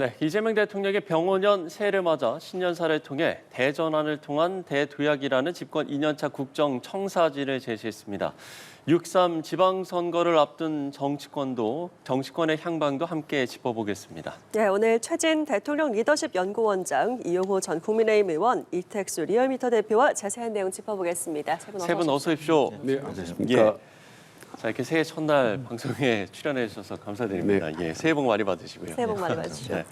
네, 이재명 대통령의 병원년 새해를 맞아 신년사를 통해 대전환을 통한 대도약이라는 집권 2년차 국정 청사진을 제시했습니다. 6.3 지방선거를 앞둔 정치권의 향방도 함께 짚어보겠습니다. 네, 오늘 최진 대통령 리더십 연구원장, 이용호 전 국민의힘 의원, 이택수 리얼미터 대표와 자세한 내용 짚어보겠습니다. 세 분 어서 오십시오. 네, 안녕하십니까. 예. 자, 이렇게 새해 첫날 방송에 출연해 주셔서 감사드립니다. 네. 예, 새해 복 많이 받으시고요. 새해 복 많이 받으시죠. 네.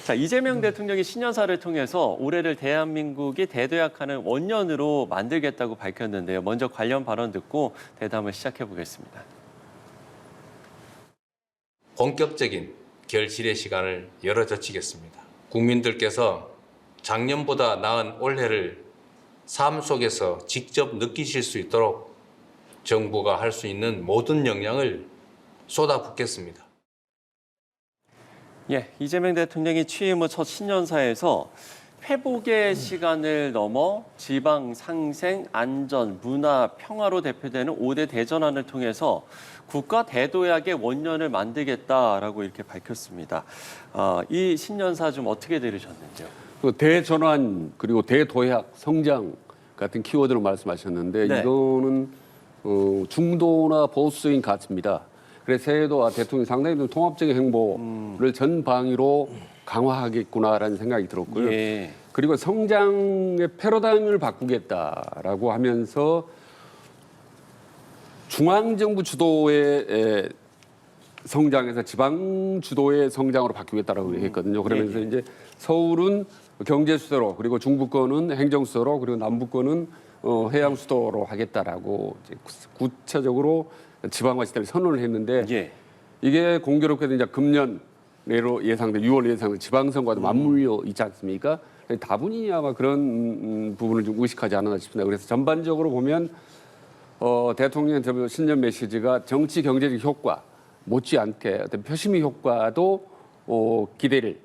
자, 이재명 대통령이 신년사를 통해서 올해를 대한민국이 대도약하는 원년으로 만들겠다고 밝혔는데요. 먼저 관련 발언 듣고 대담을 시작해 보겠습니다. 본격적인 결실의 시간을 열어젖히겠습니다. 국민들께서 작년보다 나은 올해를 삶 속에서 직접 느끼실 수 있도록 정부가 할 수 있는 모든 역량을 쏟아붓겠습니다. 예, 이재명 대통령이 취임 후 첫 신년사에서 회복의 시간을 넘어 지방 상생, 안전, 문화, 평화로 대표되는 5대 대전환을 통해서 국가 대도약의 원년을 만들겠다라고 이렇게 밝혔습니다. 이 신년사 좀 어떻게 들으셨는지요? 그 대전환 그리고 대도약, 성장 같은 키워드로 말씀하셨는데 네. 이거는 중도나 보수적인 가치입니다. 그래서 새해도 대통령이 상당히 좀 통합적인 행보를 전방위로 강화하겠구나라는 생각이 들었고요. 예. 그리고 성장의 패러다임을 바꾸겠다라고 하면서 중앙정부 주도의 성장에서 지방 주도의 성장으로 바뀌겠다라고 얘기했거든요. 그러면서 이제 서울은 경제 수도로, 그리고 중부권은 행정 수도로, 그리고 남부권은 해양 수도로 하겠다라고 이제 구체적으로 지방화 시대를 선언을 했는데 예. 이게 공교롭게도 이제 금년 내로 예상돼 6월 예상돼 지방선거와도 맞물려 있지 않습니까? 다분히 아마 그런 부분을 좀 의식하지 않았나 싶습니다. 그래서 전반적으로 보면 대통령의 신년 메시지가 정치 경제적 효과 못지않게 어떤 표심의 효과도 기대를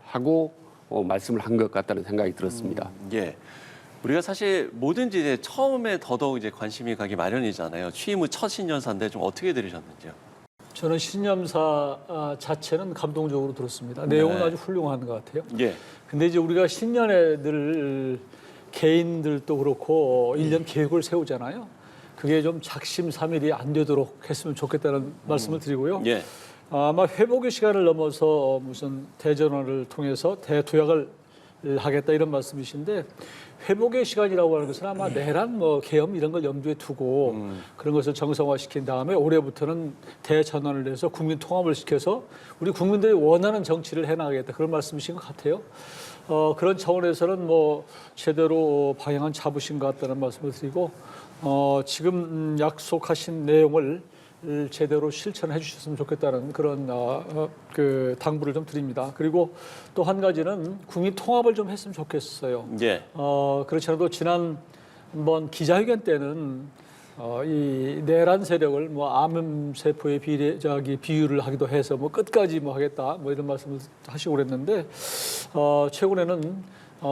하고 말씀을 한 것 같다는 생각이 들었습니다. 예. 우리가 사실 뭐든지 이제 처음에 더더욱 이제 관심이 가기 마련이잖아요. 취임 후 첫 신년사인데 좀 어떻게 들으셨는지요? 저는 신년사 자체는 감동적으로 들었습니다. 내용은 아주 훌륭한 것 같아요. 예. 근데 이제 우리가 신년에 늘 개인들도 그렇고 1년 계획을 세우잖아요. 그게 좀 작심삼일이 안 되도록 했으면 좋겠다는 말씀을 드리고요. 예. 아마 회복의 시간을 넘어서 무슨 대전환을 통해서 대도약을 하겠다 이런 말씀이신데 회복의 시간이라고 하는 것은 아마 내란 계엄 이런 걸 염두에 두고 그런 것을 정상화시킨 다음에 올해부터는 대전환을 해서 국민 통합을 시켜서 우리 국민들이 원하는 정치를 해나가겠다 그런 말씀이신 것 같아요. 그런 차원에서는 제대로 방향은 잡으신 것 같다는 말씀을 드리고 지금 약속하신 내용을 제대로 실천해 주셨으면 좋겠다는 그런 그 당부를 좀 드립니다. 그리고 또 한 가지는 국민 통합을 좀 했으면 좋겠어요. 예. 그렇지 않아도 지난 한번 기자회견 때는 이 내란 세력을 암 세포의 비유를 하기도 해서 끝까지 하겠다 이런 말씀을 하시고 그랬는데 최근에는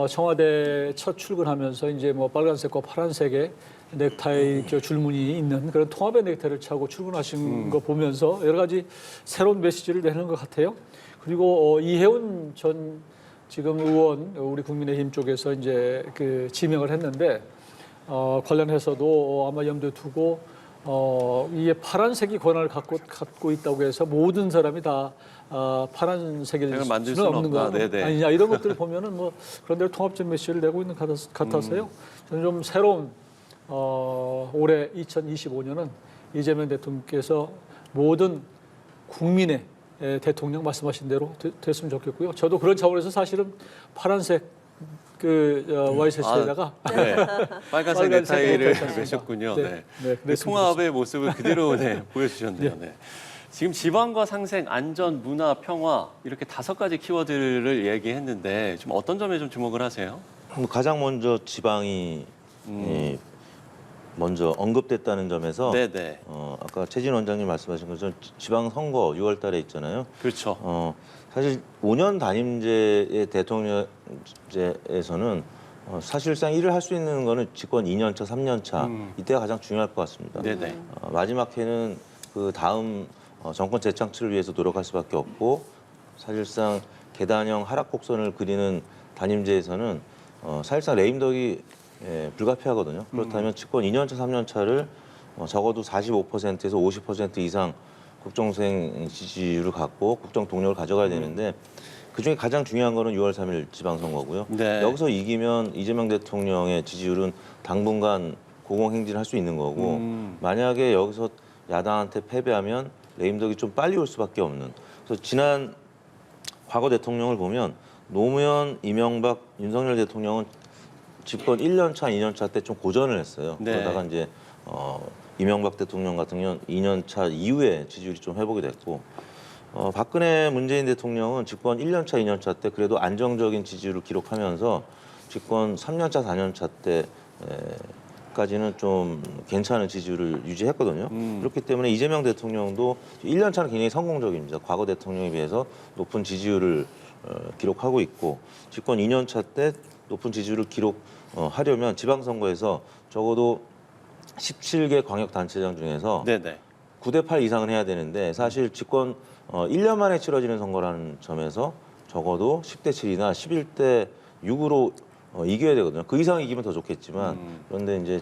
청와대 첫 출근하면서 이제 빨간색과 파란색의 넥타이 줄무늬 있는 그런 통합의 넥타이를 차고 출근하신 거 보면서 여러 가지 새로운 메시지를 내는 것 같아요. 그리고 이혜훈 전 지금 의원 우리 국민의힘 쪽에서 이제 그 지명을 했는데 관련해서도 아마 염두에 두고 이게 파란색이 권한을 갖고 있다고 해서 모든 사람이 다 파란색일 수는 없는 거 아니냐 이런 것들을 보면은 그런 대로 통합적 메시지를 내고 있는 것 같아서요. 저는 좀 새로운 올해 2025년은 이재명 대통령께서 모든 국민의 대통령 말씀하신 대로 됐으면 좋겠고요. 저도 그런 차원에서 사실은 파란색 와이셔츠에다가 빨간색 넥타이를 매셨군요. 네. 통합의 모습을 그대로 보여주셨네요. 네. 지금 지방과 상생, 안전, 문화, 평화 이렇게 5가지 키워드를 얘기했는데 좀 어떤 점에 좀 주목을 하세요? 가장 먼저 지방이 먼저 언급됐다는 점에서 아까 최진 원장님 말씀하신 것처럼 지방 선거 6월 달에 있잖아요. 그렇죠. 사실 5년 단임제의 대통령제에서는 사실상 일을 할 수 있는 거는 집권 2년 차, 3년 차 이때가 가장 중요할 것 같습니다. 마지막 해는 그 다음 정권 재창출을 위해서 노력할 수밖에 없고 사실상 계단형 하락 곡선을 그리는 단임제에서는 사실상 레임덕이 불가피하거든요. 그렇다면 집권 2년차, 3년차를 적어도 45%에서 50% 이상 국정수행 지지율을 갖고 국정 동력을 가져가야 되는데 그중에 가장 중요한 거는 6월 3일 지방선거고요. 네. 여기서 이기면 이재명 대통령의 지지율은 당분간 고공행진을 할 수 있는 거고 만약에 여기서 야당한테 패배하면 레임덕이 좀 빨리 올 수밖에 없는. 그래서 지난 과거 대통령을 보면 노무현, 이명박, 윤석열 대통령은 집권 1년차, 2년차 때 좀 고전을 했어요. 네. 그러다가 이제 이명박 대통령 같은 경우는 2년차 이후에 지지율이 좀 회복이 됐고 박근혜 문재인 대통령은 집권 1년차, 2년차 때 그래도 안정적인 지지율을 기록하면서 집권 3년차, 4년차 때까지는 좀 괜찮은 지지율을 유지했거든요. 그렇기 때문에 이재명 대통령도 1년차는 굉장히 성공적입니다. 과거 대통령에 비해서 높은 지지율을 기록하고 있고 집권 2년차 때 높은 지지율을 기록하려면 지방선거에서 적어도 17개 광역단체장 중에서 네네. 9대8 이상은 해야 되는데 사실 집권 1년 만에 치러지는 선거라는 점에서 적어도 10대7이나 11대6으로 이겨야 되거든요. 그 이상 이기면 더 좋겠지만 그런데 이제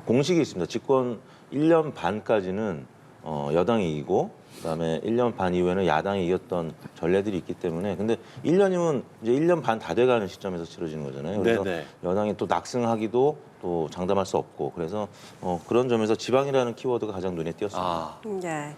공식이 있습니다. 집권 1년 반까지는 여당이 이기고 그다음에 1년 반 이후에는 야당이 이겼던 전례들이 있기 때문에 근데 1년이면 이제 1년 반 다 돼가는 시점에서 치러지는 거잖아요. 그래서 네네. 여당이 또 낙승하기도 또 장담할 수 없고 그래서 그런 점에서 지방이라는 키워드가 가장 눈에 띄었습니다. 아, 네.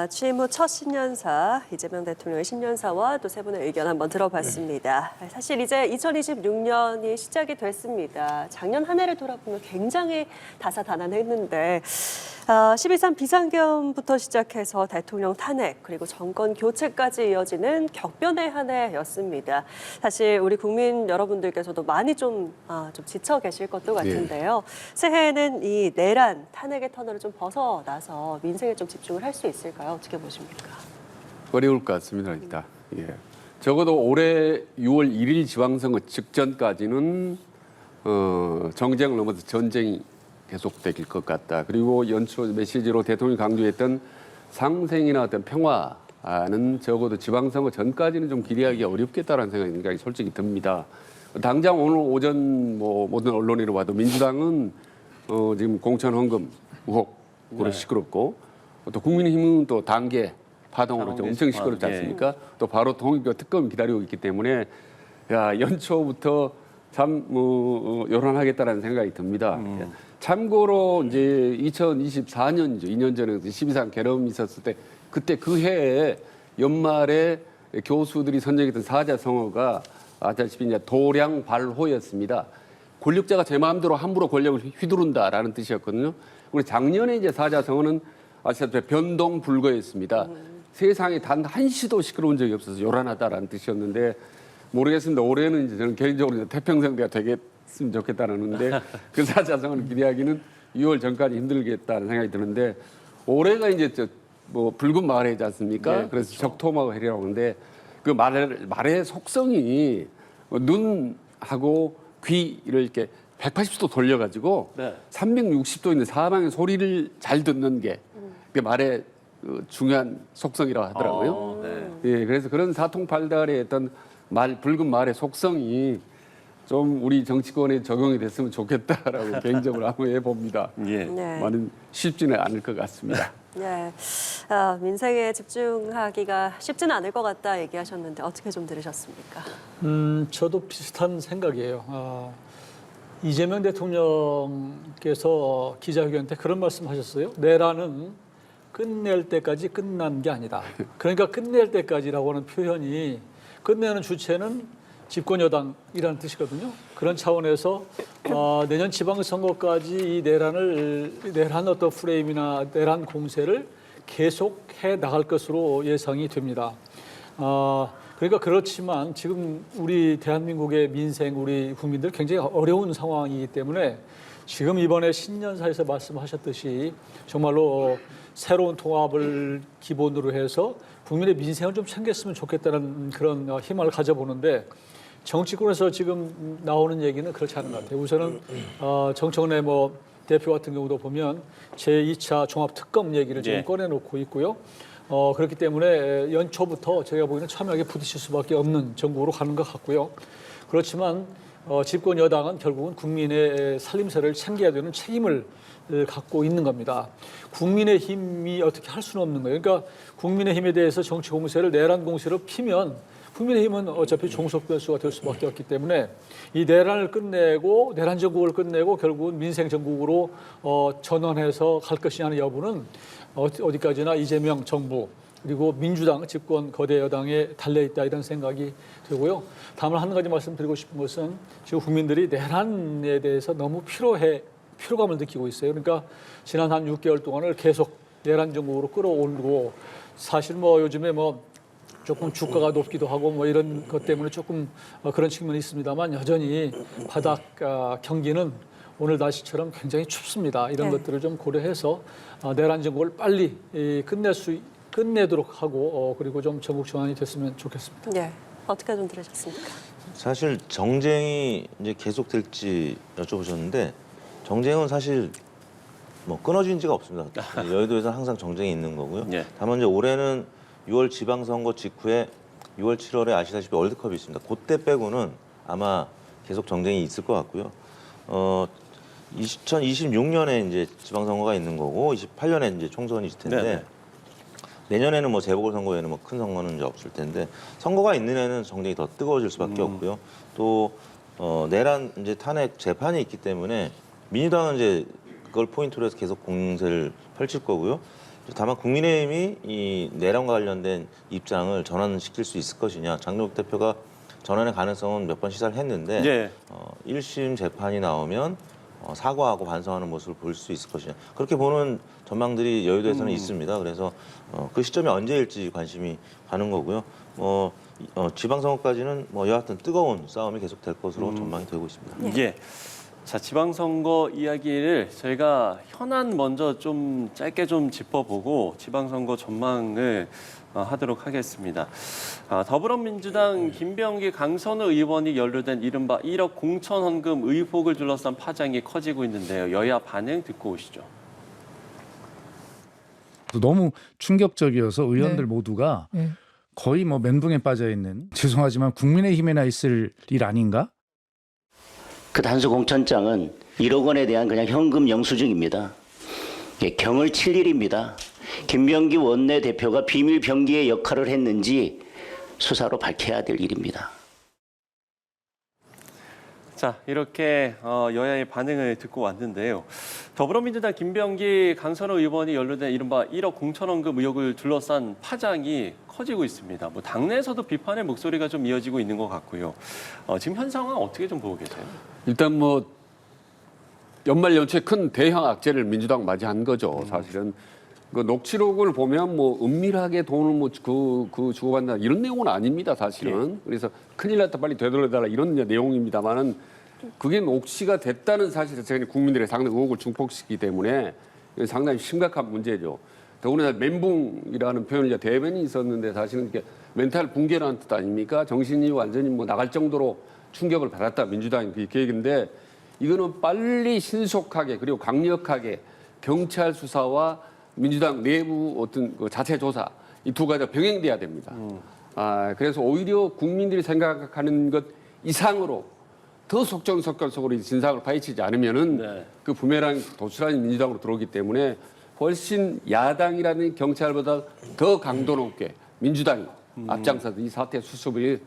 취임 후 첫 신년사, 이재명 대통령의 신년사와 또 세 분의 의견 한번 들어봤습니다. 사실 이제 2026년이 시작이 됐습니다. 작년 한 해를 돌아보면 굉장히 다사다난했는데 12.3 비상경부터 시작해서 대통령 탄핵 그리고 정권 교체까지 이어지는 격변의 한 해였습니다. 사실 우리 국민 여러분들께서도 많이 좀 지쳐 계실 것도 같은데요. 새해에는 이 내란 탄핵의 터널을 좀 벗어나서 민생에 좀 집중을 할 수 있을까요? 어떻게 보십니까? 어려울 것 같습니다. 일단 적어도 올해 6월 1일 지방선거 직전까지는 정쟁을 넘어서 전쟁이 계속될 것 같다. 그리고 연초 메시지로 대통령이 강조했던 상생이나 어떤 평화는 적어도 지방선거 전까지는 좀 기대하기 어렵겠다라는 생각이 솔직히 듭니다. 당장 오늘 오전 모든 언론으로 봐도 민주당은 지금 공천 헌금 의혹으로 시끄럽고 또 국민의힘은 또 단계 파동으로 좀 엄청 시끄럽지 않습니까? 또 바로 통일교 특검 기다리고 있기 때문에 연초부터 참 요란하겠다라는 생각이 듭니다. 참고로 이제 2024년이죠. 2년 전에 12.3 계엄이 있었을 때 그때 그 해에 연말에 교수들이 선정했던 사자성어가 아시다시피 이제 도량발호였습니다. 권력자가 제 마음대로 함부로 권력을 휘두른다라는 뜻이었거든요. 그리고 작년에 이제 사자성어는 아시다시피 변동불거였습니다. 세상에 단 한시도 시끄러운 적이 없어서 요란하다라는 뜻이었는데 모르겠습니다. 올해는 이제 저는 개인적으로 이제 태평성대가 되겠으면 좋겠다는데 그 사자성어를 기대하기는 6월 전까지 힘들겠다는 생각이 드는데 올해가 이제 붉은 말해지 않습니까? 네, 그래서 그렇죠. 적토마해라고 하는데 그 말의 속성이 눈하고 귀를 이렇게 180도 돌려가지고 네. 360도 있는 사방의 소리를 잘 듣는 게 그게 말의 중요한 속성이라고 하더라고요. 네. 예, 그래서 그런 사통팔달의 어떤 붉은 말의 속성이 좀 우리 정치권에 적용이 됐으면 좋겠다라고 개인적으로 한번 해봅니다. 예. 네. 많은 쉽지는 않을 것 같습니다. 네. 민생에 집중하기가 쉽지는 않을 것 같다 얘기하셨는데 어떻게 좀 들으셨습니까? 저도 비슷한 생각이에요. 이재명 대통령께서 기자회견 때 그런 말씀하셨어요. 내란은 끝낼 때까지 끝난 게 아니다. 그러니까 끝낼 때까지라고 하는 표현이 끝내는 주체는 집권 여당이라는 뜻이거든요. 그런 차원에서 내년 지방선거까지 이 내란 어떤 프레임이나 내란 공세를 계속해 나갈 것으로 예상이 됩니다. 그러니까 그렇지만 지금 우리 대한민국의 민생, 우리 국민들 굉장히 어려운 상황이기 때문에 지금 이번에 신년사에서 말씀하셨듯이 정말로 새로운 통합을 기본으로 해서 국민의 민생을 좀 챙겼으면 좋겠다는 그런 희망을 가져보는데 정치권에서 지금 나오는 얘기는 그렇지 않은 것 같아요. 우선은 정청래 대표 같은 경우도 보면 제2차 종합특검 얘기를 지금 꺼내놓고 있고요. 그렇기 때문에 연초부터 제가 보기에는 첨예하게 부딪힐 수밖에 없는 정국으로 가는 것 같고요. 그렇지만 집권 여당은 결국은 국민의 살림살이를 챙겨야 되는 책임을 갖고 있는 겁니다. 국민의힘이 어떻게 할 수는 없는 거예요. 그러니까 국민의힘에 대해서 정치 공세를 내란 공세로 피면 국민의힘은 어차피 종속 변수가 될 수밖에 없기 때문에 이 내란을 끝내고 내란 정국을 끝내고 결국은 민생 정국으로 전환해서 갈 것이냐는 여부는 어디까지나 이재명 정부 그리고 민주당 집권 거대 여당에 달려 있다 이런 생각이 들고요. 다만 한 가지 말씀드리고 싶은 것은 지금 국민들이 내란에 대해서 너무 피로감을 느끼고 있어요. 그러니까 지난 한 6개월 동안을 계속 내란 정국으로 끌어올고 사실 뭐 요즘에 뭐 조금 주가가 높기도 하고 뭐 이런 것 때문에 조금 그런 측면이 있습니다만 여전히 바닥 경기는 오늘 날씨처럼 굉장히 춥습니다. 이런 것들을 좀 고려해서 내란 정국을 빨리 끝내도록 하고 그리고 좀 전국 전환이 됐으면 좋겠습니다. 네. 어떻게 좀 들으셨습니까? 사실 정쟁이 이제 계속될지 여쭤보셨는데 정쟁은 사실 뭐 끊어진 지가 없습니다. 여의도에서는 항상 정쟁이 있는 거고요. 예. 다만 이제 올해는 6월 지방선거 직후에 6월 7월에 아시다시피 월드컵이 있습니다. 그때 빼고는 아마 계속 정쟁이 있을 것 같고요. 2026년에 이제 지방선거가 있는 거고 28년에 이제 총선이 있을 텐데 네네. 내년에는 뭐 재보궐선거 외에는 뭐 큰 선거는 이제 없을 텐데 선거가 있는 해는 정쟁이 더 뜨거워질 수밖에 없고요. 또 내란 이제 탄핵 재판이 있기 때문에 민주당은 이제 그걸 포인트로 해서 계속 공세를 펼칠 거고요. 다만 국민의힘이 이 내란과 관련된 입장을 전환시킬 수 있을 것이냐. 장동혁 대표가 전환의 가능성은 몇 번 시사를 했는데 예. 1심 재판이 나오면 사과하고 반성하는 모습을 볼 수 있을 것이냐. 그렇게 보는 전망들이 여의도에서는 있습니다. 그래서 그 시점이 언제일지 관심이 가는 거고요. 지방선거까지는 뭐 여하튼 뜨거운 싸움이 계속 될 것으로 전망이 되고 있습니다. 예. 자, 지방선거 이야기를 저희가 현안 먼저 좀 짧게 좀 짚어보고 지방선거 전망을 하도록 하겠습니다. 더불어민주당 김병기 강선우 의원이 연루된 이른바 1억 공천 헌금 의혹을 둘러싼 파장이 커지고 있는데요. 여야 반응 듣고 오시죠. 너무 충격적이어서 의원들 모두가 거의 뭐 멘붕에 빠져 있는, 죄송하지만 국민의힘에나 있을 일 아닌가? 그 단수 공천장은 1억 원에 대한 그냥 현금 영수증입니다. 경을 칠 일입니다. 김병기 원내대표가 비밀 병기의 역할을 했는지 수사로 밝혀야 될 일입니다. 자, 이렇게 여야의 반응을 듣고 왔는데요. 더불어민주당 김병기 강선우 의원이 연루된 이른바 1억 공천헌금 의혹을 둘러싼 파장이 커지고 있습니다. 뭐 당내에서도 비판의 목소리가 좀 이어지고 있는 것 같고요. 지금 현 상황 어떻게 좀 보고 계세요? 일단 뭐 연말 연초에 큰 대형 악재를 민주당 맞이한 거죠. 사실은 그 녹취록을 보면 뭐 은밀하게 돈을 뭐 그 주고받는다 이런 내용은 아닙니다. 사실은. 그래서 큰일 났다 빨리 되돌려달라 이런 내용입니다만은 그게 녹취가 됐다는 사실 자체가 국민들의 상당히 의혹을 증폭시키기 때문에 상당히 심각한 문제죠. 더구나 멘붕이라는 표현을 대변이 있었는데 사실은 이게 멘탈 붕괴라는 뜻 아닙니까? 정신이 완전히 뭐 나갈 정도로 충격을 받았다. 민주당이 그 계획인데 이거는 빨리 신속하게 그리고 강력하게 경찰 수사와 민주당 내부 어떤 그 자체 조사 이 두 가지가 병행돼야 됩니다. 그래서 오히려 국민들이 생각하는 것 이상으로 더 속전속결 속으로 진상을 파헤치지 않으면은 네. 그 부메랑 도출하는 민주당으로 들어오기 때문에 훨씬 야당이라는 경찰보다 더 강도 높게 민주당이 앞장서서 이 사태 수습을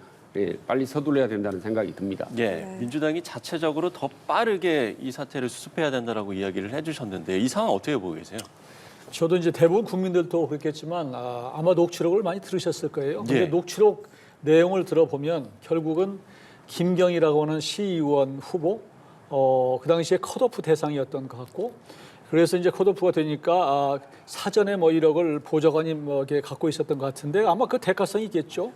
빨리 서둘러야 된다는 생각이 듭니다. 예, 민주당이 자체적으로 더 빠르게 이 사태를 수습해야 된다라고 이야기를 해주셨는데 이 상황 어떻게 보고 계세요? 저도 이제 대부분 국민들도 그렇겠지만 아마 녹취록을 많이 들으셨을 거예요. 근데 예. 녹취록 내용을 들어보면 결국은 김경이라고 하는 시의원 후보 그 당시에 컷오프 대상이었던 것 같고 그래서 이제 컷오프가 되니까 사전에 뭐 1억을 보좌관이 뭐 이렇게 갖고 있었던 것 같은데 아마 그 대가성이 있겠죠.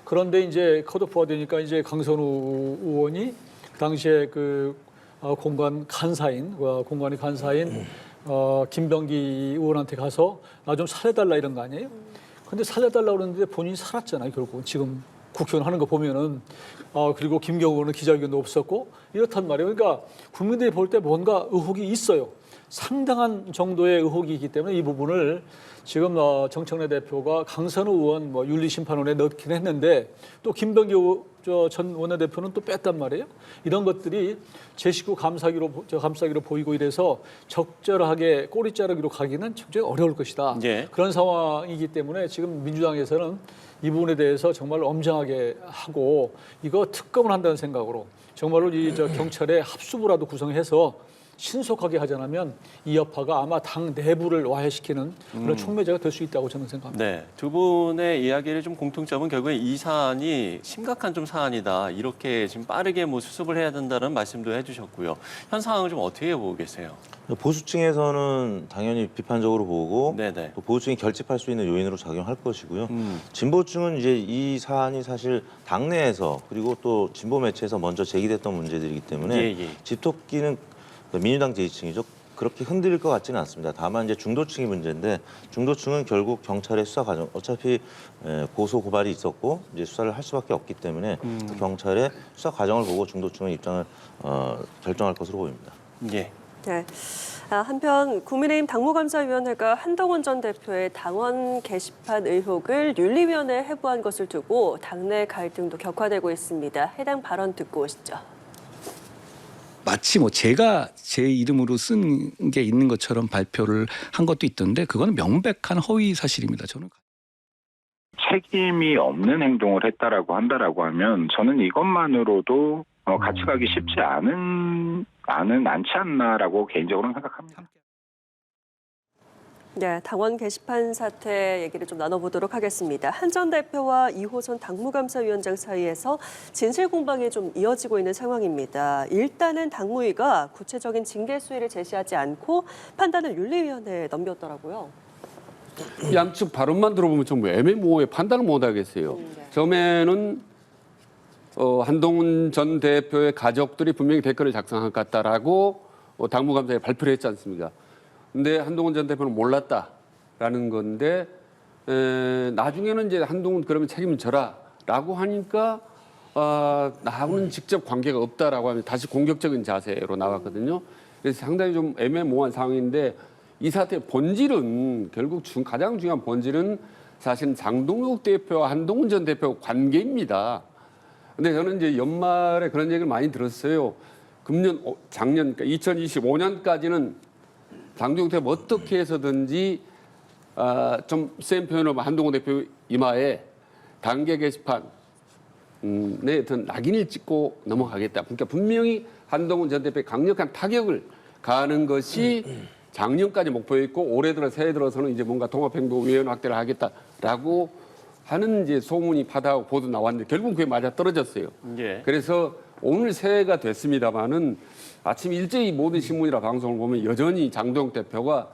그런데 이제 컷오프가 되니까 이제 강선우 의원이 그 당시에 그 공관의 간사인 김병기 의원한테 가서 나 좀 살려달라 이런 거 아니에요? 근데 살려달라고 그러는데 본인이 살았잖아요. 결국 지금 국회의원 하는 거 보면은 그리고 김경우 의원은 기자회견도 없었고 이렇단 말이에요. 그러니까 국민들이 볼 때 뭔가 의혹이 있어요. 상당한 정도의 의혹이기 때문에 이 부분을 지금 정청래 대표가 강선우 의원 윤리심판원에 넣긴 했는데 또 김병기 전 원내대표는 또 뺐단 말이에요. 이런 것들이 제 식구 감싸기로 보이고 이래서 적절하게 꼬리 자르기로 가기는 굉장히 어려울 것이다. 예. 그런 상황이기 때문에 지금 민주당에서는 이 부분에 대해서 정말 엄정하게 하고 이거 특검을 한다는 생각으로 정말로 경찰의 합수부라도 구성해서 신속하게 하지 않으면 이 여파가 아마 당 내부를 와해시키는 그런 촉매제가 될 수 있다고 저는 생각합니다. 네, 두 분의 이야기를 좀 공통점은 결국에 이 사안이 심각한 좀 사안이다. 이렇게 지금 빠르게 수습을 해야 된다는 말씀도 해주셨고요. 현 상황을 좀 어떻게 보고 계세요? 보수층에서는 당연히 비판적으로 보고 네네. 또 보수층이 결집할 수 있는 요인으로 작용할 것이고요. 진보층은 이제 이 사안이 사실 당내에서 그리고 또 진보 매체에서 먼저 제기됐던 문제들이기 때문에 예. 집토끼는 민주당 지지층이죠. 그렇게 흔들릴 것 같지는 않습니다. 다만 이제 중도층이 문제인데 중도층은 결국 경찰의 수사 과정 어차피 고소 고발이 있었고 이제 수사를 할 수밖에 없기 때문에 그 경찰의 수사 과정을 보고 중도층은 입장을 결정할 것으로 보입니다. 예. 네. 한편 국민의힘 당무감사위원회가 한동훈 전 대표의 당원 게시판 의혹을 윤리위원회에 해부한 것을 두고 당내 갈등도 격화되고 있습니다. 해당 발언 듣고 오시죠. 마치 제가 제 이름으로 쓴 게 있는 것처럼 발표를 한 것도 있던데 그거는 명백한 허위 사실입니다. 저는. 책임이 없는 행동을 했다라고 한다라고 하면 저는 이것만으로도 같이 가기 쉽지 않지 않나라고 개인적으로는 생각합니다. 네, 당원 게시판 사태 얘기를 좀 나눠보도록 하겠습니다. 한 전 대표와 이호선 당무감사위원장 사이에서 진실 공방이 좀 이어지고 있는 상황입니다. 일단은 당무위가 구체적인 징계 수위를 제시하지 않고 판단을 윤리위원회에 넘겼더라고요. 양측 발언만 들어보면 좀 애매모호해 판단을 못 하겠어요. 네. 처음에는 한동훈 전 대표의 가족들이 분명히 댓글을 작성한 것 같다라고 당무감사에 발표를 했지 않습니까? 근데 한동훈 전 대표는 몰랐다라는 건데 나중에는 이제 한동훈 그러면 책임을 져라라고 하니까 나하고는 직접 관계가 없다라고 하면 다시 공격적인 자세로 나왔거든요. 그래서 상당히 좀 애매모호한 상황인데 이 사태의 본질은 결국 가장 중요한 본질은 사실은 장동욱 대표와 한동훈 전 대표 관계입니다. 근데 저는 이제 연말에 그런 얘기를 많이 들었어요. 작년, 그러니까 2025년까지는 장동욱 대표 어떻게 해서든지 좀 센 표현으로 한동훈 대표 이마에 단계 게시판 어떤 낙인을 찍고 넘어가겠다. 그러니까 분명히 한동훈 전 대표의 강력한 타격을 가하는 것이 작년까지 목표였고 올해 들어 새해 들어서는 이제 뭔가 통합행동위원회 확대를 하겠다라고 하는 이제 소문이 파다하고 보도 나왔는데 결국 그게 맞아 떨어졌어요. 예. 그래서 오늘 새해가 됐습니다만은 아침 일제히 모든 신문이나 방송을 보면 여전히 장동욱 대표가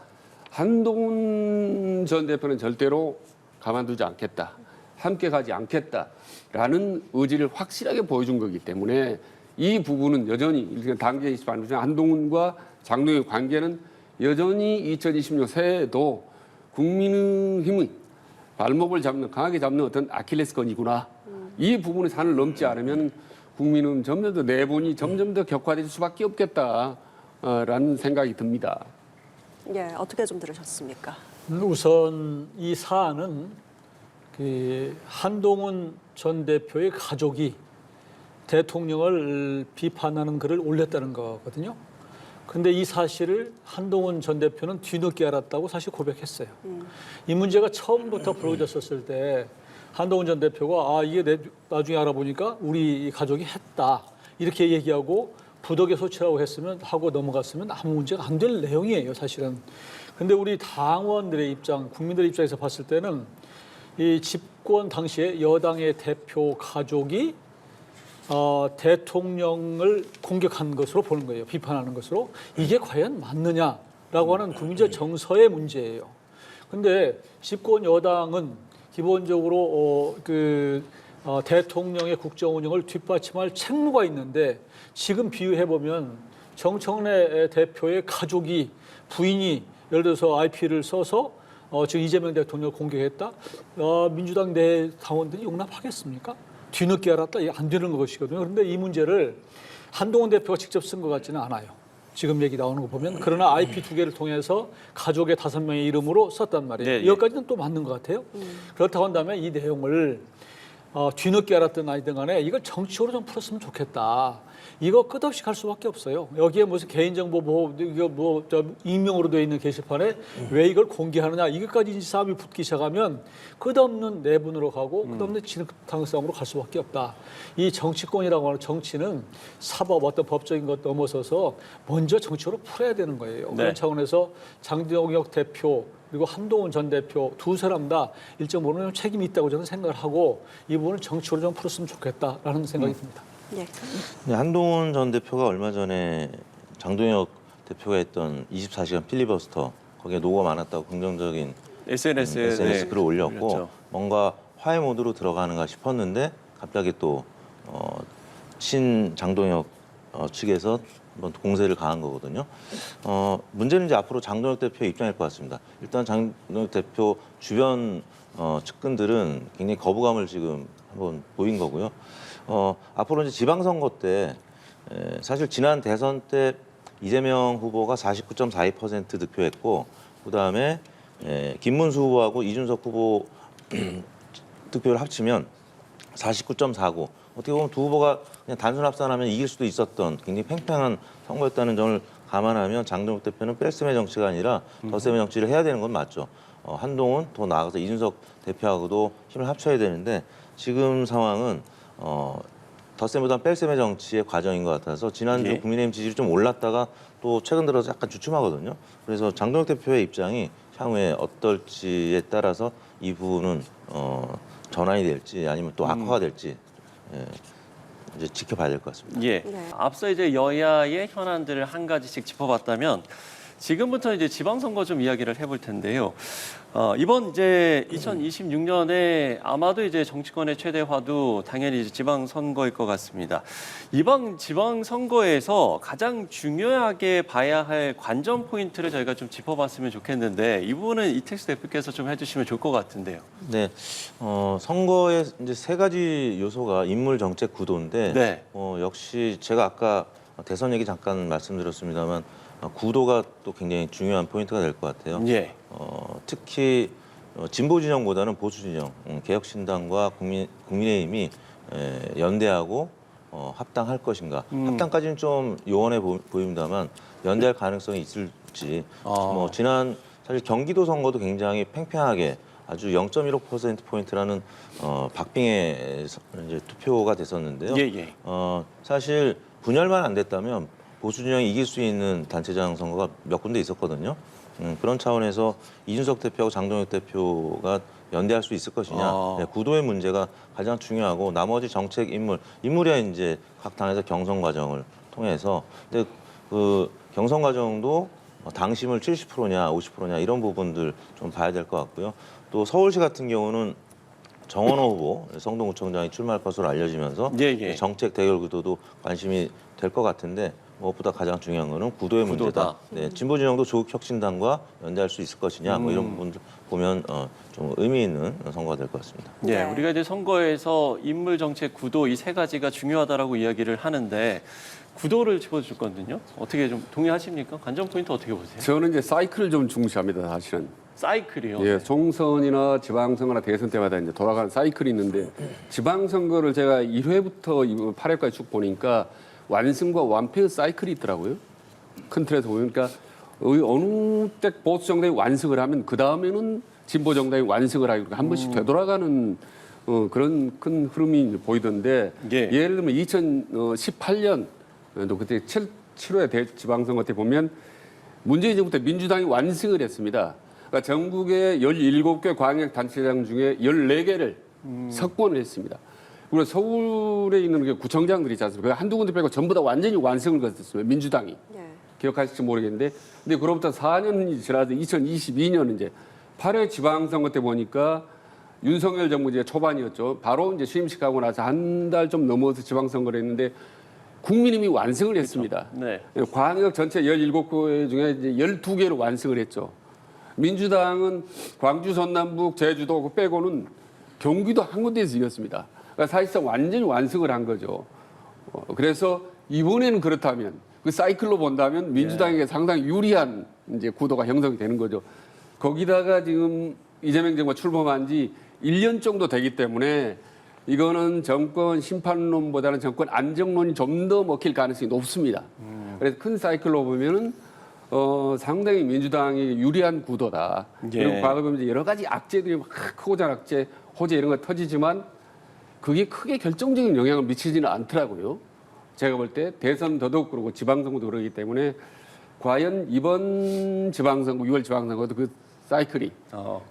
한동훈 전 대표는 절대로 가만두지 않겠다. 함께 가지 않겠다라는 의지를 확실하게 보여준 거기 때문에 이 부분은 여전히 당계 게시판 중에 한동훈과 장동욱의 관계는 여전히 2020년 새해에도 국민의힘의 발목을 강하게 잡는 어떤 아킬레스건이구나. 이 부분의 산을 넘지 않으면 국민은 점점 더 내분이 점점 더 격화될 수밖에 없겠다라는 생각이 듭니다. 예, 어떻게 좀 들으셨습니까? 우선 이 사안은 한동훈 전 대표의 가족이 대통령을 비판하는 글을 올렸다는 거거든요. 그런데 이 사실을 한동훈 전 대표는 뒤늦게 알았다고 사실 고백했어요. 이 문제가 처음부터 불거졌었을 때 한동훈 전 대표가 이게 나중에 알아보니까 우리 가족이 했다 이렇게 얘기하고 부덕의 소치라고 했으면 하고 넘어갔으면 아무 문제가 안 될 내용이에요, 사실은. 근데 우리 당원들의 입장, 국민들의 입장에서 봤을 때는 이 집권 당시에 여당의 대표 가족이 대통령을 공격한 것으로 보는 거예요. 비판하는 것으로. 이게 과연 맞느냐라고 하는 국민적 정서의 문제예요. 근데 집권 여당은 기본적으로 대통령의 국정 운영을 뒷받침할 책무가 있는데 지금 비유해 보면 정청래 대표의 가족이 부인이 예를 들어서 IP를 써서 지금 이재명 대통령을 공격했다. 민주당 내 당원들이 용납하겠습니까? 뒤늦게 알았다. 이게 안 되는 것이거든요. 그런데 이 문제를 한동훈 대표가 직접 쓴 것 같지는 않아요. 지금 얘기 나오는 거 보면. 그러나 IP 2개를 통해서 가족의 5명의 이름으로 썼단 말이에요. 네, 예. 이것까지는 또 맞는 것 같아요. 그렇다고 한다면 이 내용을 뒤늦게 알았던 아이들 간에 이걸 정치적으로 좀 풀었으면 좋겠다. 이거 끝없이 갈 수밖에 없어요. 여기에 무슨 개인정보 보호, 이거 익명으로 되어 있는 게시판에 왜 이걸 공개하느냐. 이것까지 이제 싸움이 붙기 시작하면 끝없는 내분으로 가고 끝없는 진흙탕 싸움으로 갈 수밖에 없다. 이 정치권이라고 하는 정치는 사법, 어떤 법적인 것 넘어서서 먼저 정치적으로 풀어야 되는 거예요. 네. 그런 차원에서 장동혁 대표 그리고 한동훈 전 대표 두 사람 다 일정 부분 책임이 있다고 저는 생각을 하고 이 부분을 정치적으로 좀 풀었으면 좋겠다라는 생각이 듭니다. 네. 네, 한동훈 전 대표가 얼마 전에 장동혁 대표가 했던 24시간 필리버스터 거기에 노고가 많았다고 긍정적인 SNS에 SNS 글을 올렸고 올렸죠. 뭔가 화해 모드로 들어가는가 싶었는데 갑자기 또 친 장동혁 측에서 한번 공세를 가한 거거든요. 문제는 이제 앞으로 장동혁 대표의 입장일 것 같습니다. 일단 장동혁 대표 주변 측근들은 굉장히 거부감을 지금 한번 보인 거고요. 앞으로 이제 지방선거 때 사실 지난 대선 때 이재명 후보가 49.42% 득표했고 그다음에 김문수 후보하고 이준석 후보 득표를 합치면 49.49. 어떻게 보면 두 후보가 그냥 단순 합산하면 이길 수도 있었던 굉장히 팽팽한 선거였다는 점을 감안하면 장동혁 대표는 뺄셈의 정치가 아니라 덧셈의 정치를 해야 되는 건 맞죠. 한동훈 더 나아가서 이준석 대표하고도 힘을 합쳐야 되는데 지금 상황은 덧셈보다 뺄셈의 정치의 과정인 것 같아서 지난주 예. 국민의힘 지지율이 좀 올랐다가 또 최근 들어서 약간 주춤하거든요. 그래서 장동혁 대표의 입장이 향후에 어떨지에 따라서 이 부분은 전환이 될지 아니면 또 악화가 될지 이제 지켜봐야 될 것 같습니다. 예. 네. 앞서 이제 여야의 현안들을 한 가지씩 짚어봤다면 지금부터 이제 지방선거 좀 이야기를 해볼 텐데요. 이번 이제 2026년에 아마도 이제 정치권의 최대 화두 당연히 이제 지방선거일 것 같습니다. 이번 지방선거에서 가장 중요하게 봐야 할 관전 포인트를 저희가 좀 짚어봤으면 좋겠는데 이 부분은 이택수 대표께서 좀 해주시면 좋을 것 같은데요. 네, 선거에 이제 세 가지 요소가 인물, 정책, 구도인데 네. 역시 제가 아까 대선 얘기 잠깐 말씀드렸습니다만 구도가 또 굉장히 중요한 포인트가 될 것 같아요. 예. 특히 진보 진영보다는 보수 진영, 개혁신당과 국민의힘이 연대하고 합당할 것인가. 합당까지는 좀 요원해 보입니다만 연대할 가능성이 있을지. 지난 사실 경기도 선거도 굉장히 팽팽하게 아주 0.15%포인트라는 박빙의 이제 투표가 됐었는데요. 예, 예. 사실 분열만 안 됐다면 보수 진영이 이길 수 있는 단체장 선거가 몇 군데 있었거든요. 그런 차원에서 이준석 대표하고 장동혁 대표가 연대할 수 있을 것이냐. 네, 구도의 문제가 가장 중요하고 나머지 정책 인물이야 이제 각 당에서 경선 과정을 통해서 근데 그 경선 과정도 당심을 70%냐 50%냐 이런 부분들 좀 봐야 될 것 같고요. 또 서울시 같은 경우는 정원호 후보 성동구청장이 출마할 것으로 알려지면서 예, 예. 정책 대결 구도도 관심이 될 것 같은데 무엇보다 가장 중요한 거는 구도의 문제다. 네, 진보 진영도 조국혁신당과 연대할 수 있을 것이냐 뭐 이런 부분들 보면 좀 의미 있는 선거가 될 것 같습니다. 예, 네. 우리가 이제 선거에서 인물, 정책, 구도 이 세 가지가 중요하다라고 이야기를 하는데 구도를 짚어주거든요. 어떻게 좀 동의하십니까? 관전 포인트 어떻게 보세요? 저는 이제 사이클을 좀 중시합니다, 사실은. 사이클이요. 예, 총선이나 지방선거나 대선 때마다 이제 돌아가는 사이클이 있는데 지방선거를 제가 1회부터 8회까지 쭉 보니까 완승과 완패의 사이클이 있더라고요. 큰 틀에서 보니까 어느 때 보수 정당이 완승을 하면 그 다음에는 진보 정당이 완승을 하고 한 번씩 되돌아가는 그런 큰 흐름이 보이던데 예. 예를 들면 2018년 또 그때 7회 지방선거 때 보면 문재인 정부 때 민주당이 완승을 했습니다. 그러니까 전국의 17개 광역단체장 중에 14개를 석권을 했습니다. 그리고 서울에 있는 게 구청장들이 있지 않습니까? 한두 군데 빼고 전부 다 완전히 완승을 거뒀습니다. 민주당이. 네. 기억하실지 모르겠는데. 근데 그로부터 4년이 지나서 2022년 이제 8회 지방선거 때 보니까 윤석열 정부 이제 초반이었죠. 바로 이제 취임식하고 나서 한 달 좀 넘어서 지방선거를 했는데 국민의힘이 완승을 했습니다. 네. 광역 전체 17개 중에 이제 12개를 완승을 했죠. 민주당은 광주, 전남북, 제주도 빼고는 경기도 한 군데에서 이겼습니다. 그러니까 사실상 완전히 완승을 한 거죠. 그래서 이번에는 그렇다면 그 사이클로 본다면 민주당에게 상당히 유리한 이제 구도가 형성이 되는 거죠. 거기다가 지금 이재명 정부가 출범한 지 1년 정도 되기 때문에 이거는 정권 심판론보다는 정권 안정론이 좀 더 먹힐 가능성이 높습니다. 그래서 큰 사이클로 보면은 상당히 민주당이 유리한 구도다. 그리고 과거 보면 이제 여러 가지 악재들이 막 크고 작은 악재, 호재 이런 거 터지지만 그게 크게 결정적인 영향을 미치지는 않더라고요. 제가 볼 때 대선 더더욱 그러고 지방선거도 그러기 때문에 과연 이번 지방선거, 6월 지방선거도 그 사이클이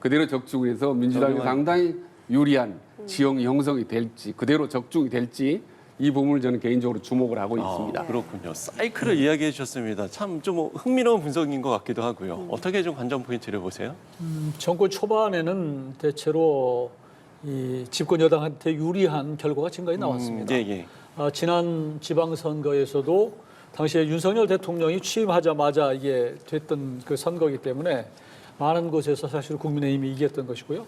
그대로 적중을 해서 민주당이 상당히 유리한 지형이 형성이 될지 그대로 적중이 될지 이 부분을 저는 개인적으로 주목을 하고 있습니다. 그렇군요. 사이클을 이야기해 주셨습니다. 참 좀 흥미로운 분석인 것 같기도 하고요. 어떻게 좀 관전 포인트를 보세요? 정권 초반에는 대체로 이 집권 여당한테 유리한 결과가 지금까지 나왔습니다. 지난 지방선거에서도 당시에 윤석열 대통령이 취임하자마자 이게 됐던 그 선거이기 때문에 많은 곳에서 사실 국민의힘이 이겼던 것이고요.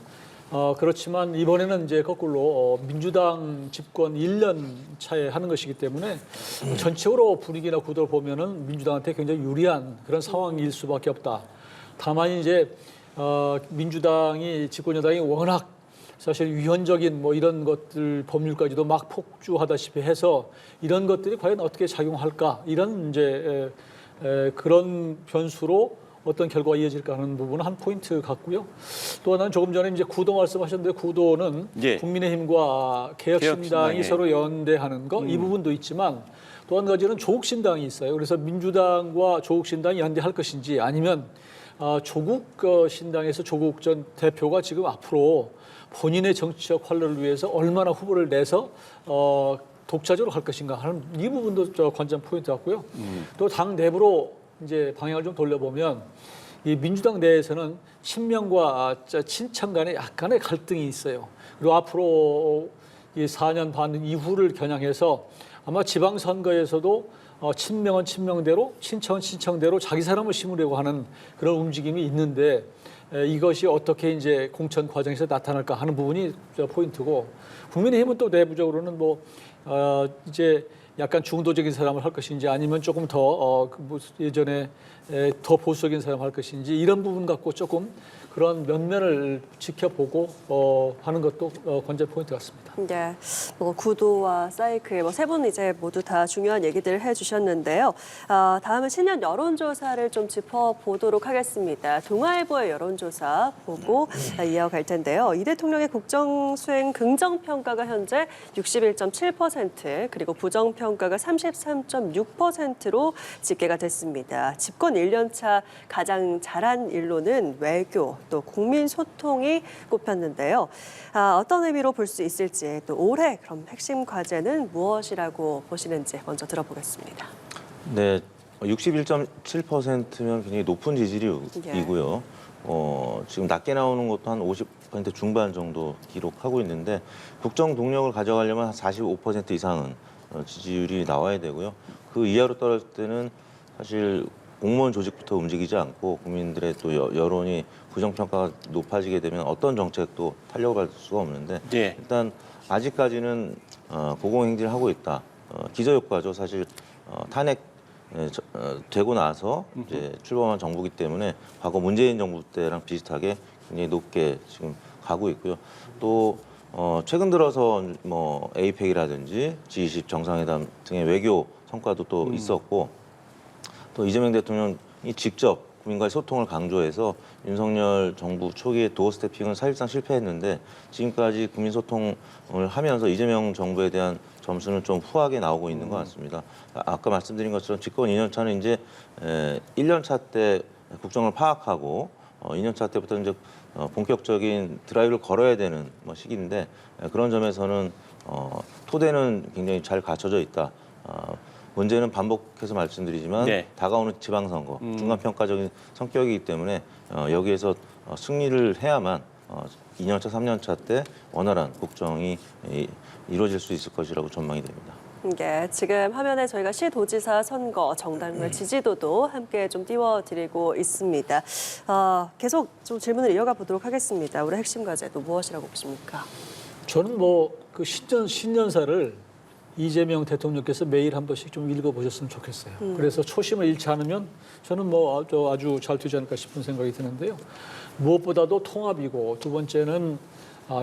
그렇지만 이번에는 이제 거꾸로 민주당 집권 1년 차에 하는 것이기 때문에 전체적으로 분위기나 구도를 보면은 민주당한테 굉장히 유리한 그런 상황일 수밖에 없다. 다만 이제 민주당이 집권 여당이 워낙 사실 위헌적인 뭐 이런 것들 법률까지도 막 폭주하다시피 해서 이런 것들이 과연 어떻게 작용할까 이런 이제 그런 변수로 어떤 결과가 이어질까 하는 부분은 한 포인트 같고요. 또 하나는 조금 전에 이제 구도 말씀하셨는데 구도는 국민의힘과 개혁신당이 서로 연대하는 거 이 부분도 있지만 또 한 가지는 조국신당이 있어요. 그래서 민주당과 조국신당이 연대할 것인지 아니면 조국 신당에서 조국 전 대표가 지금 앞으로 본인의 정치적 활로를 위해서 얼마나 후보를 내서 독자적으로 할 것인가 하는 이 부분도 관전 포인트 같고요. 또 당 내부로 이제 방향을 좀 돌려보면 이 민주당 내에서는 친명과 친청 간에 약간의 갈등이 있어요. 그리고 앞으로 이 4년 반 이후를 겨냥해서 아마 지방선거에서도 친명은 친명대로 친청은 친청대로 자기 사람을 심으려고 하는 그런 움직임이 있는데 이것이 어떻게 이제 공천 과정에서 나타날까 하는 부분이 포인트고 국민의힘은 또 내부적으로는 뭐 이제 약간 중도적인 사람을 할 것인지 아니면 조금 더 예전에 더 보수적인 사람을 할 것인지 이런 부분 갖고 조금 그런 면면을 지켜보고 하는 것도 관전 포인트 같습니다. 네, 뭐 구도와 사이클, 세 분 이제 모두 다 중요한 얘기들을 해주셨는데요. 다음은 신년 여론조사를 좀 짚어보도록 하겠습니다. 동아일보의 여론조사 보고 이어갈 텐데요. 이 대통령의 국정 수행 긍정 평가가 현재 61.7% 그리고 부정 평가가 33.6%로 집계가 됐습니다. 집권 1년 차 가장 잘한 일로는 외교 또 국민 소통이 꼽혔는데요. 어떤 의미로 볼 수 있을지 또 올해 그럼 핵심 과제는 무엇이라고 보시는지 먼저 들어보겠습니다. 네, 61.7%면 굉장히 높은 지지율이고요. 지금 낮게 나오는 것도 한 50% 중반 정도 기록하고 있는데 국정 동력을 가져가려면 한 45% 이상은 지지율이 나와야 되고요. 그 이하로 떨어질 때는 사실 공무원 조직부터 움직이지 않고 국민들의 또 여론이 부정평가가 높아지게 되면 어떤 정책도 탄력을 받을 수가 없는데 일단 아직까지는 고공행진을 하고 있다. 기저효과죠. 사실 탄핵 되고 나서 이제 출범한 정부기 때문에 과거 문재인 정부 때랑 비슷하게 굉장히 높게 지금 가고 있고요. 또 최근 들어서 뭐 에이펙이라든지 G20 정상회담 등의 외교 성과도 또 있었고 또 이재명 대통령이 직접 국민과의 소통을 강조해서 윤석열 정부 초기에 도어 스태핑은 사실상 실패했는데 지금까지 국민 소통을 하면서 이재명 정부에 대한 점수는 좀 후하게 나오고 있는 것 같습니다. 아까 말씀드린 것처럼 집권 2년 차는 이제 1년 차 때 국정을 파악하고 2년 차 때부터 이제 본격적인 드라이브를 걸어야 되는 시기인데 그런 점에서는 토대는 굉장히 잘 갖춰져 있다. 문제는 반복해서 말씀드리지만 다가오는 지방선거, 중간평가적인 성격이기 때문에 여기에서 승리를 해야만 2년차, 3년차 때 원활한 국정이 이루어질 수 있을 것이라고 전망이 됩니다. 네, 지금 화면에 저희가 시도지사 선거 정당별 지지도도 함께 좀 띄워드리고 있습니다. 계속 좀 질문을 이어가 보도록 하겠습니다. 올해 핵심 과제도 무엇이라고 보십니까? 저는 그 신년사를 이재명 대통령께서 매일 한 번씩 좀 읽어보셨으면 좋겠어요. 그래서 초심을 잃지 않으면 저는 뭐 아주 잘 되지 않을까 싶은 생각이 드는데요. 무엇보다도 통합이고 두 번째는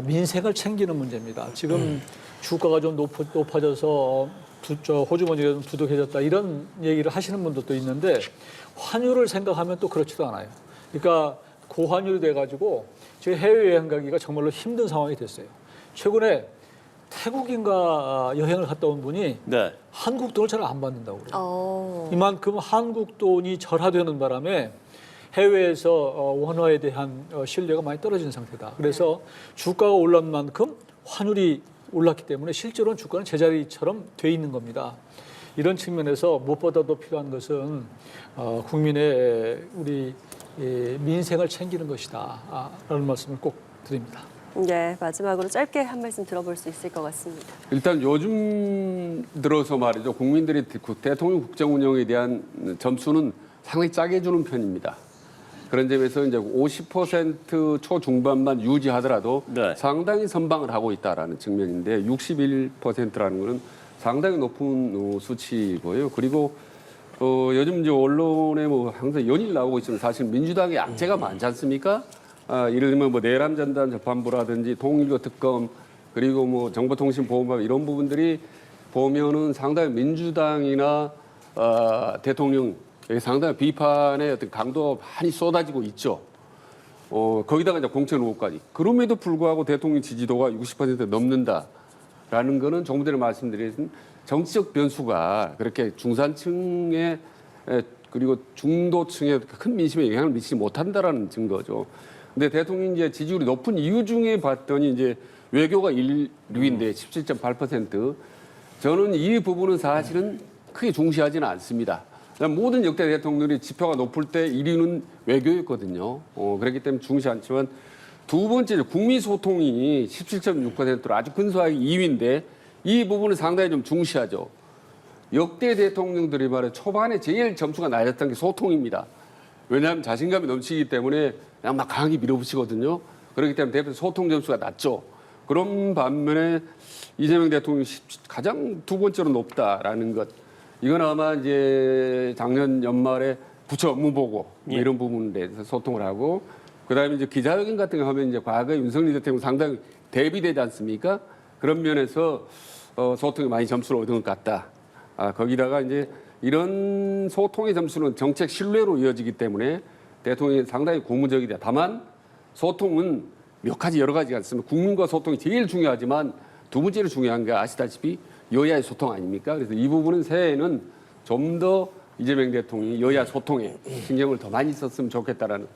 민생을 챙기는 문제입니다. 지금 주가가 좀 높아져서 호주머니가 좀 두둑해졌다 이런 얘기를 하시는 분들도 있는데 환율을 생각하면 또 그렇지도 않아요. 그러니까 고환율이 돼가지고 지금 해외여행 가기가 정말로 힘든 상황이 됐어요. 최근에 태국인가 여행을 갔다 온 분이 네. 한국 돈을 잘 안 받는다고 그래요. 어. 이만큼 한국 돈이 절하되는 바람에 해외에서 원화에 대한 신뢰가 많이 떨어진 상태다. 그래서 주가가 올란 만큼 환율이 올랐기 때문에 실제로는 주가는 제자리처럼 돼 있는 겁니다. 이런 측면에서 무엇보다도 필요한 것은 국민의 우리 민생을 챙기는 것이다. 라는 말씀을 꼭 드립니다. 네, 마지막으로 짧게 한 말씀 들어볼 수 있을 것 같습니다. 일단 요즘 들어서 말이죠. 국민들이 대통령 국정 운영에 대한 점수는 상당히 짜게 주는 편입니다. 그런 점에서 이제 50% 초중반만 유지하더라도 네. 상당히 선방을 하고 있다라는 측면인데 61%라는 것은 상당히 높은 수치고요. 그리고 요즘 이제 언론에 뭐 항상 연일 나오고 있지만 사실 민주당의 악재가 많지 않습니까? 예를 들면 뭐 내란전단 재판부라든지 통일교 특검 그리고 뭐 정보통신보호법 이런 부분들이 보면은 상당히 민주당이나 대통령 상당히 비판의 어떤 강도가 많이 쏟아지고 있죠. 거기다가 이제 공천 의혹까지. 그럼에도 불구하고 대통령 지지도가 60% 넘는다라는 거는 조금 전에 말씀드린 정치적 변수가 그렇게 중산층에 그리고 중도층에 큰 민심에 영향을 미치지 못한다라는 증거죠. 근데 대통령 이제 지지율이 높은 이유 중에 봤더니 이제 외교가 1위인데 17.8%. 저는 이 부분은 사실은 크게 중시하지는 않습니다. 모든 역대 대통령이 지표가 높을 때 1위는 외교였거든요. 그렇기 때문에 중시 않지만 두 번째 국민 소통이 17.6%로 아주 근소하게 2위인데 이 부분은 상당히 좀 중시하죠. 역대 대통령들이 말해 초반에 제일 점수가 낮았던 게 소통입니다. 왜냐하면 자신감이 넘치기 때문에 그냥 막 강하게 밀어붙이거든요. 그렇기 때문에 대표 소통 점수가 낮죠. 그런 반면에 이재명 대통령이 가장 두 번째로 높다라는 것. 이건 아마 이제 작년 연말에 부처 업무 보고 뭐 이런 부분에 대해서 소통을 하고 그다음에 이제 기자회견 같은 거 하면 이제 과거에 윤석열 대통령 상당히 대비되지 않습니까? 그런 면에서 소통이 많이 점수를 얻은 것 같다. 거기다가 이제 이런 소통의 점수는 정책 신뢰로 이어지기 때문에 대통령이 상당히 고무적이다. 다만 소통은 몇 가지 여러 가지가 있습니다. 국민과 소통이 제일 중요하지만 두 번째로 중요한 게 아시다시피 여야의 소통 아닙니까? 그래서 이 부분은 새해에는 좀 더 이재명 대통령이 여야 소통에 신경을 더 많이 썼으면 좋겠다라는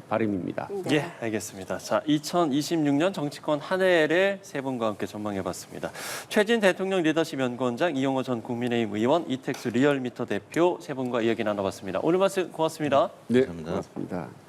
바람입니다. 예, 알겠습니다. 자, 2026년 정치권 한 해를 세 분과 함께 전망해봤습니다. 최진 대통령 리더십 연구원장, 이용호 전 국민의힘 의원, 이택수 리얼미터 대표 세 분과 이야기 나눠봤습니다. 오늘 말씀 고맙습니다. 네, 감사합니다. 고맙습니다.